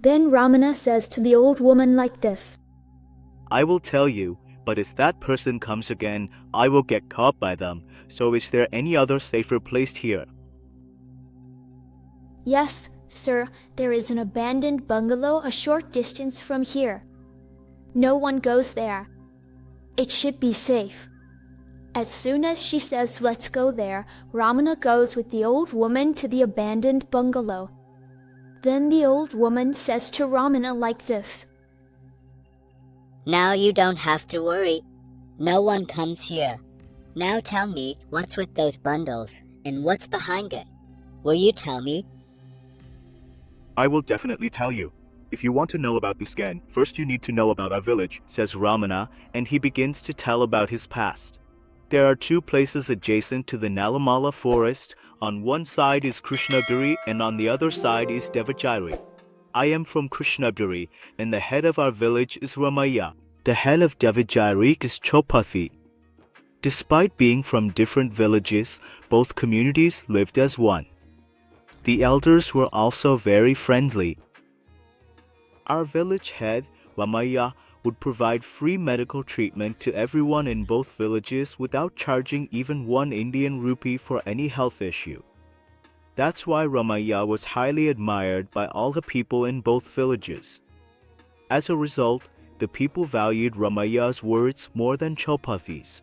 Then Ramana says to the old woman like this. I will tell you, but if that person comes again, I will get caught by them. So is there any other safer place here? Yes, sir, there is an abandoned bungalow a short distance from here. No one goes there. It should be safe. As soon as she says let's go there, Ramana goes with the old woman to the abandoned bungalow. Then the old woman says to Ramana like this. Now you don't have to worry. No one comes here. Now tell me what's with those bundles and what's behind it. Will you tell me? I will definitely tell you. If you want to know about the scan, first you need to know about our village, says Ramana, and he begins to tell about his past. There are two places adjacent to the Nalamala forest. On one side is Krishnagiri and on the other side is Devagiri. I am from Krishnagiri and the head of our village is Ramaya. The head of Devagiri is Chopathy. Despite being from different villages, both communities lived as one. The elders were also very friendly. Our village head, Ramaya, would provide free medical treatment to everyone in both villages without charging even 1 Indian rupee for any health issue. That's why Ramaya was highly admired by all the people in both villages. As a result, the people valued Ramaya's words more than Chopathy's.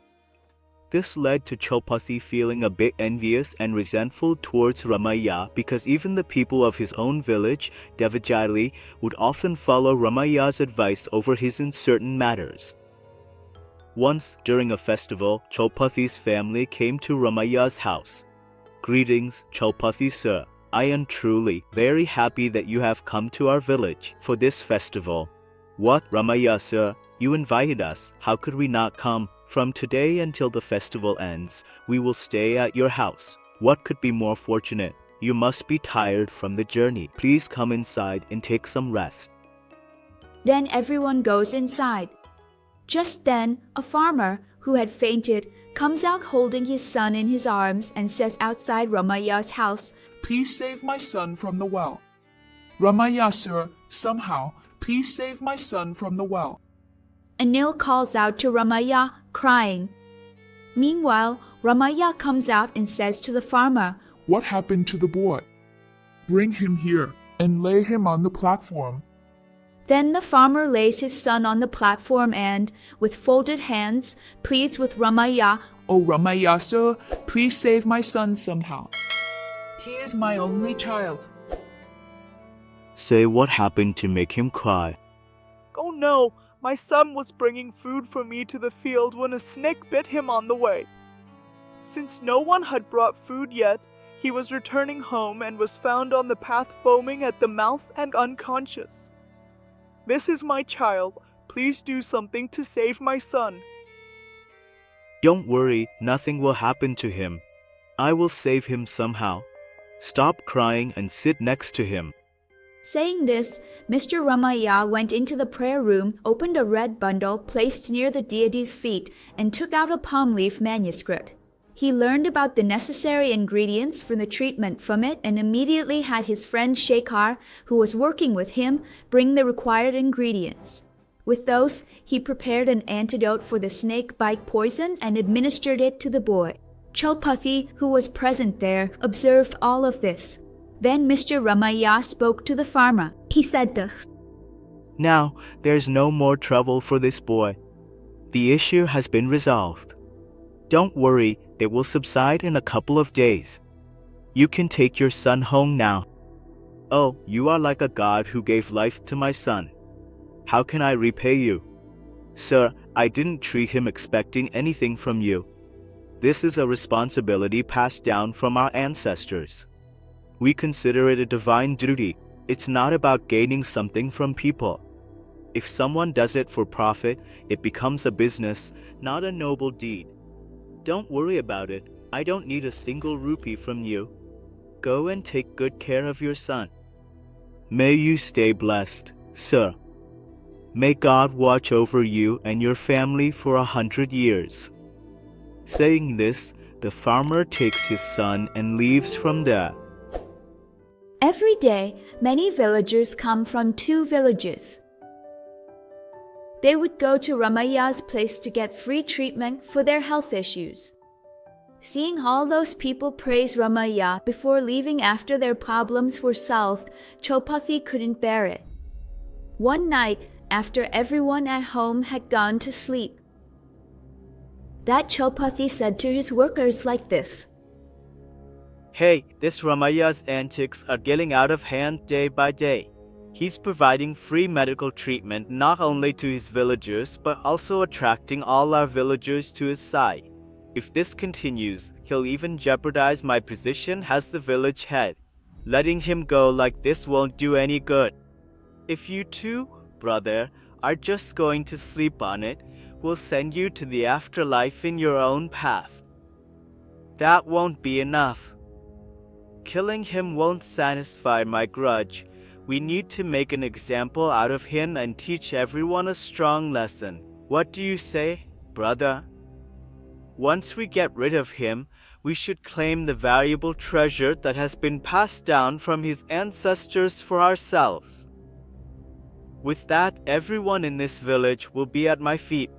This led to Chopathy feeling a bit envious and resentful towards Ramaya because even the people of his own village, Devagiri, would often follow Ramaya's advice over his in certain matters. Once, during a festival, Chopathy's family came to Ramaya's house. Greetings, Chopathy sir. I am truly very happy that you have come to our village for this festival. What, Ramaya sir? You invited us. How could we not come? From today until the festival ends, we will stay at your house. What could be more fortunate? You must be tired from the journey. Please come inside and take some rest. Then everyone goes inside. Just then, a farmer who had fainted comes out holding his son in his arms and says outside Ramaya's house, Please save my son from the well. Ramaya sir, somehow, please save my son from the well. Anil calls out to Ramaya, crying. Meanwhile, Ramaya comes out and says to the farmer, What happened to the boy? Bring him here and lay him on the platform. Then the farmer lays his son on the platform and, with folded hands, pleads with Ramaya, Oh Ramaya sir, please save my son somehow. He is my only child. Say what happened to make him cry. Oh no! My son was bringing food for me to the field when a snake bit him on the way. Since no one had brought food yet, he was returning home and was found on the path foaming at the mouth and unconscious. This is my child. Please do something to save my son. Don't worry, nothing will happen to him. I will save him somehow. Stop crying and sit next to him. Saying this, Mr. Ramaya went into the prayer room, opened a red bundle placed near the deity's feet, and took out a palm leaf manuscript. He learned about the necessary ingredients for the treatment from it and immediately had his friend Shekhar, who was working with him, bring the required ingredients. With those, he prepared an antidote for the snake bite poison and administered it to the boy. Chalpathy, who was present there, observed all of this. Then Mr. Ramaya spoke to the farmer. He said this. Now, there's no more trouble for this boy. The issue has been resolved. Don't worry, it will subside in a couple of days. You can take your son home now. Oh, you are like a god who gave life to my son. How can I repay you? Sir, I didn't treat him expecting anything from you. This is a responsibility passed down from our ancestors. We consider it a divine duty. It's not about gaining something from people. If someone does it for profit, it becomes a business, not a noble deed. Don't worry about it. I don't need a single rupee from you. Go and take good care of your son. May you stay blessed, sir. May God watch over you and your family for 100 years. Saying this, the farmer takes his son and leaves from there. Every day, many villagers come from 2 villages. They would go to Ramaya's place to get free treatment for their health issues. Seeing all those people praise Ramaya before leaving after their problems were solved, Chopathy couldn't bear it. One night, after everyone at home had gone to sleep, that Chopathy said to his workers like this: Hey, this Ramaya's antics are getting out of hand day by day. He's providing free medical treatment not only to his villagers but also attracting all our villagers to his side. If this continues, he'll even jeopardize my position as the village head. Letting him go like this won't do any good. If you two, brother, are just going to sleep on it, we'll send you to the afterlife in your own path. That won't be enough. Killing him won't satisfy my grudge. We need to make an example out of him and teach everyone a strong lesson. What do you say, brother? Once we get rid of him, we should claim the valuable treasure that has been passed down from his ancestors for ourselves. With that, everyone in this village will be at my feet.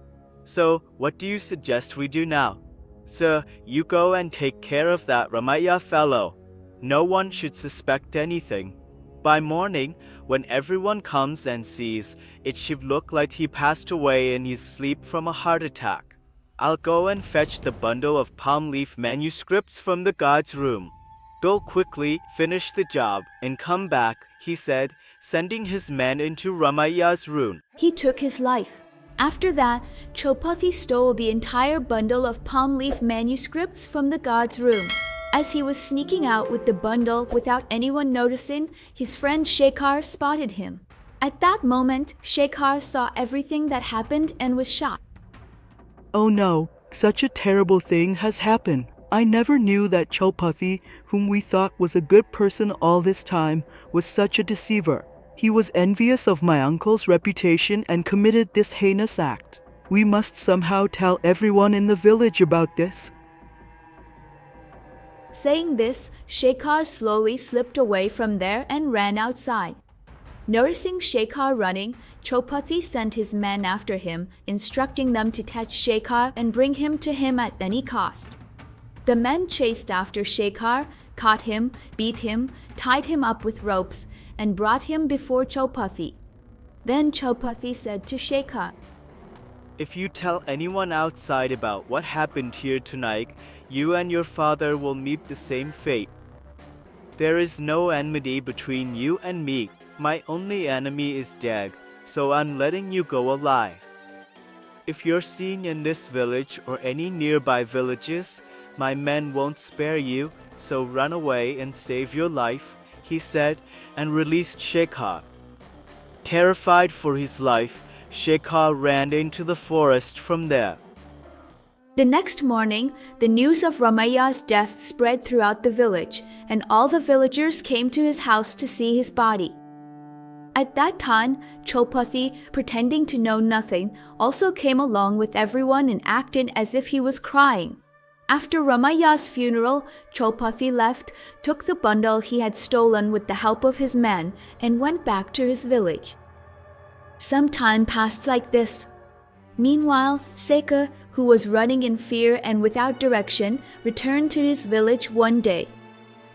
So, what do you suggest we do now? Sir, you go and take care of that Ramaya fellow. No one should suspect anything. By morning, when everyone comes and sees, it should look like he passed away in his sleep from a heart attack. I'll go and fetch the bundle of palm leaf manuscripts from the god's room. Go quickly, finish the job, and come back, he said, sending his men into Ramaya's room. He took his life. After that, Chopathy stole the entire bundle of palm leaf manuscripts from the god's room. As he was sneaking out with the bundle without anyone noticing, his friend Shekhar spotted him. At that moment, Shekhar saw everything that happened and was shocked. Oh no, such a terrible thing has happened. I never knew that Chopathy, whom we thought was a good person all this time, was such a deceiver. He was envious of my uncle's reputation and committed this heinous act. We must somehow tell everyone in the village about this. Saying this, Shekhar slowly slipped away from there and ran outside. Noticing Shekhar running, Chopathy sent his men after him, instructing them to catch Shekhar and bring him to him at any cost. The men chased after Shekhar, caught him, beat him, tied him up with ropes, and brought him before Chopathy. Then Chopathy said to Shekhar, If you tell anyone outside about what happened here tonight, you and your father will meet the same fate. There is no enmity between you and me. My only enemy is dead, so I'm letting you go alive. If you're seen in this village or any nearby villages, my men won't spare you, so run away and save your life, he said, and released Shekhar. Terrified for his life, Shekhar ran into the forest from there. The next morning, the news of Ramaya's death spread throughout the village, and all the villagers came to his house to see his body. At that time, Chopathy, pretending to know nothing, also came along with everyone and acted as if he was crying. After Ramaya's funeral, Chopathy left, took the bundle he had stolen with the help of his men, and went back to his village. Some time passed like this. Meanwhile, Seka, who was running in fear and without direction, returned to his village one day.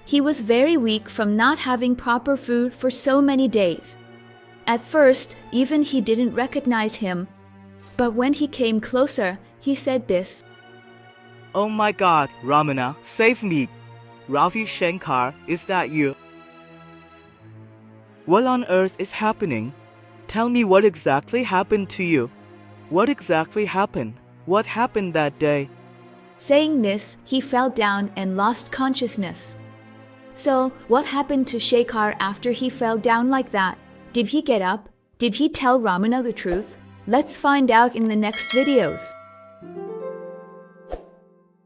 He was very weak from not having proper food for so many days. At first, even he didn't recognize him. But when he came closer, he said this: Oh my God, Ramana, save me! Ravi Shankar, is that you? What on earth is happening? Tell me what exactly happened to you. What exactly happened? What happened that day? Saying this, he fell down and lost consciousness. So, what happened to Shekhar after he fell down like that? Did he get up? Did he tell Ramana the truth? Let's find out in the next videos.